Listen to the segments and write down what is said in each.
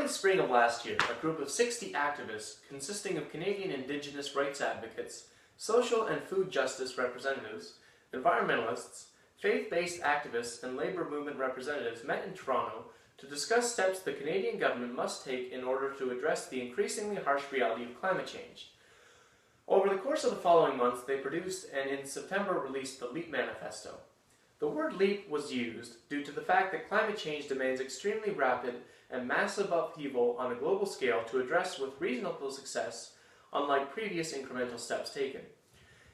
early spring of last year, a group of 60 activists consisting of Canadian Indigenous rights advocates, social and food justice representatives, environmentalists, faith-based activists, and labour movement representatives met in Toronto to discuss steps the Canadian government must take in order to address the increasingly harsh reality of climate change. Over the course of the following months, they produced and in September released the LEAP Manifesto. The word LEAP was used due to the fact that climate change demands extremely rapid and massive upheaval on a global scale to address with reasonable success, unlike previous incremental steps taken.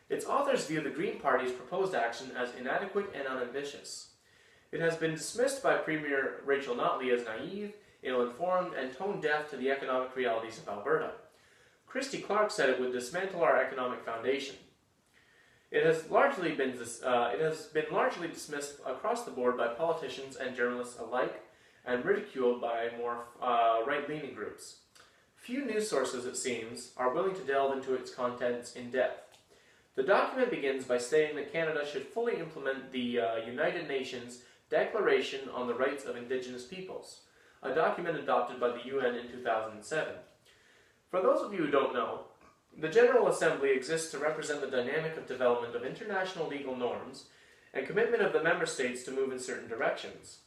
Its authors view the Green Party's proposed action as inadequate and unambitious. It has been dismissed by Premier Rachel Notley as naive, ill-informed, and tone-deaf to the economic realities of Alberta. Christy Clark said it would dismantle our economic foundation. It has been largely dismissed across the board by politicians and journalists alike, and ridiculed by more right-leaning groups. Few news sources, it seems, are willing to delve into its contents in depth. The document begins by stating that Canada should fully implement the United Nations Declaration on the Rights of Indigenous Peoples, a document adopted by the UN in 2007. For those of you who don't know, the General Assembly exists to represent the dynamic of development of international legal norms and commitment of the member states to move in certain directions.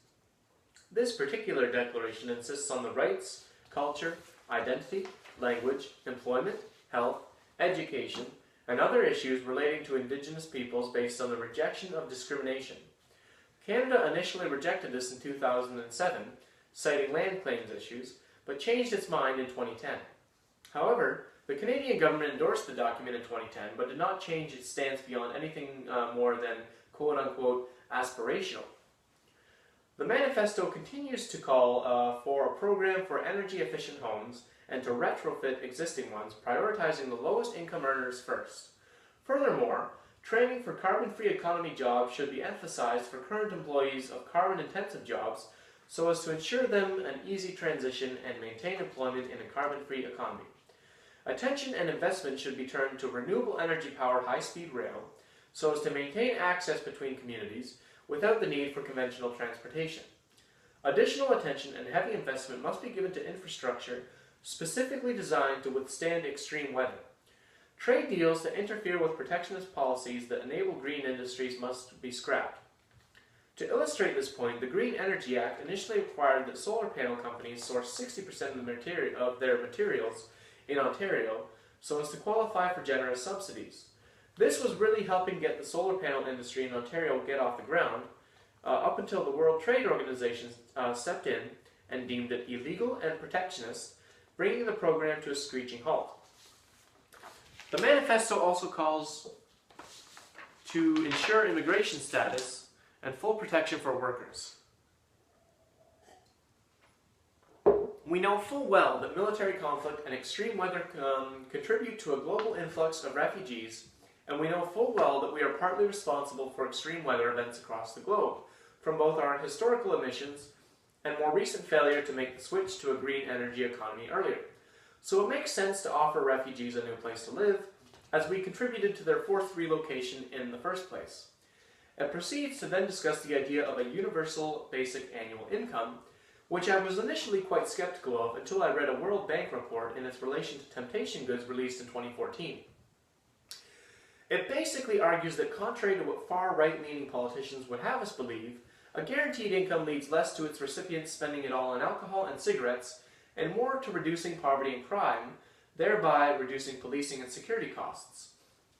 This particular declaration insists on the rights, culture, identity, language, employment, health, education, and other issues relating to Indigenous peoples based on the rejection of discrimination. Canada initially rejected this in 2007, citing land claims issues, but changed its mind in 2010. However, the Canadian government endorsed the document in 2010, but did not change its stance beyond anything more than quote-unquote aspirational. The manifesto continues to call for a program for energy-efficient homes and to retrofit existing ones, prioritizing the lowest income earners first. Furthermore, training for carbon-free economy jobs should be emphasized for current employees of carbon-intensive jobs so as to ensure them an easy transition and maintain employment in a carbon-free economy. Attention and investment should be turned to renewable energy-powered high-speed rail so as to maintain access between communities without the need for conventional transportation. Additional attention and heavy investment must be given to infrastructure specifically designed to withstand extreme weather. Trade deals that interfere with protectionist policies that enable green industries must be scrapped. To illustrate this point, the Green Energy Act initially required that solar panel companies source 60% of their materials in Ontario so as to qualify for generous subsidies. This was really helping get the solar panel industry in Ontario get off the ground, up until the World Trade Organization stepped in and deemed it illegal and protectionist, bringing the program to a screeching halt. The manifesto also calls to ensure immigration status and full protection for workers. We know full well that military conflict and extreme weather contribute to a global influx of refugees, and we know full well that we are partly responsible for extreme weather events across the globe, from both our historical emissions and more recent failure to make the switch to a green energy economy earlier. So it makes sense to offer refugees a new place to live, as we contributed to their forced relocation in the first place. It proceeds to then discuss the idea of a universal basic annual income, which I was initially quite skeptical of until I read a World Bank report in its relation to temptation goods released in 2014. It basically argues that contrary to what far right-leaning politicians would have us believe, a guaranteed income leads less to its recipients spending it all on alcohol and cigarettes, and more to reducing poverty and crime, thereby reducing policing and security costs.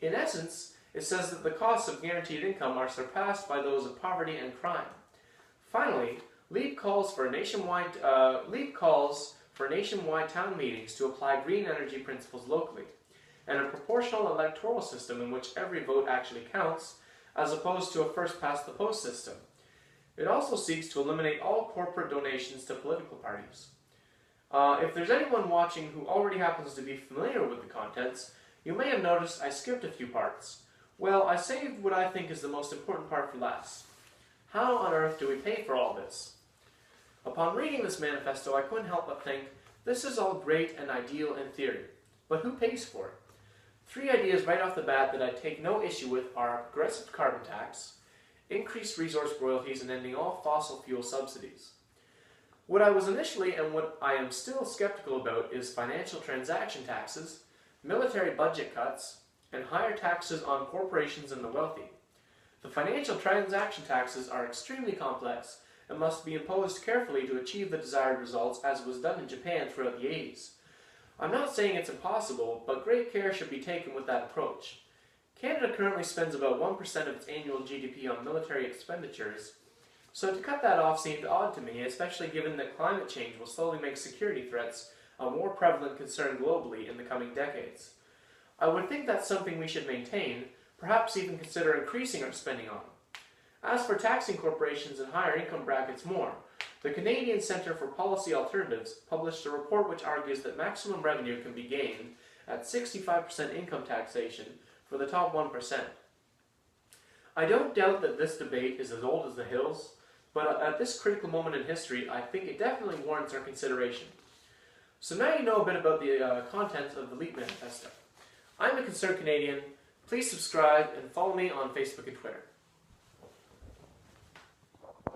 In essence, it says that the costs of guaranteed income are surpassed by those of poverty and crime. Finally, LEAP calls for nationwide town meetings to apply green energy principles locally, and a proportional electoral system in which every vote actually counts, as opposed to a first-past-the-post system. It also seeks to eliminate all corporate donations to political parties. If there's anyone watching who already happens to be familiar with the contents, you may have noticed I skipped a few parts. Well, I saved what I think is the most important part for last. How on earth do we pay for all this? Upon reading this manifesto, I couldn't help but think, this is all great and ideal in theory, but who pays for it? 3 ideas right off the bat that I take no issue with are progressive carbon tax, increased resource royalties, and ending all fossil fuel subsidies. What I was initially and what I am still skeptical about is financial transaction taxes, military budget cuts, and higher taxes on corporations and the wealthy. The financial transaction taxes are extremely complex and must be imposed carefully to achieve the desired results, as was done in Japan throughout the 80s. I'm not saying it's impossible, but great care should be taken with that approach. Canada currently spends about 1% of its annual GDP on military expenditures, so to cut that off seemed odd to me, especially given that climate change will slowly make security threats a more prevalent concern globally in the coming decades. I would think that's something we should maintain, perhaps even consider increasing our spending on. As for taxing corporations in higher income brackets more, the Canadian Centre for Policy Alternatives published a report which argues that maximum revenue can be gained at 65% income taxation for the top 1%. I don't doubt that this debate is as old as the hills, but at this critical moment in history, I think it definitely warrants our consideration. So now you know a bit about the contents of the LEAP Manifesto. I'm a concerned Canadian. Please subscribe and follow me on Facebook and Twitter.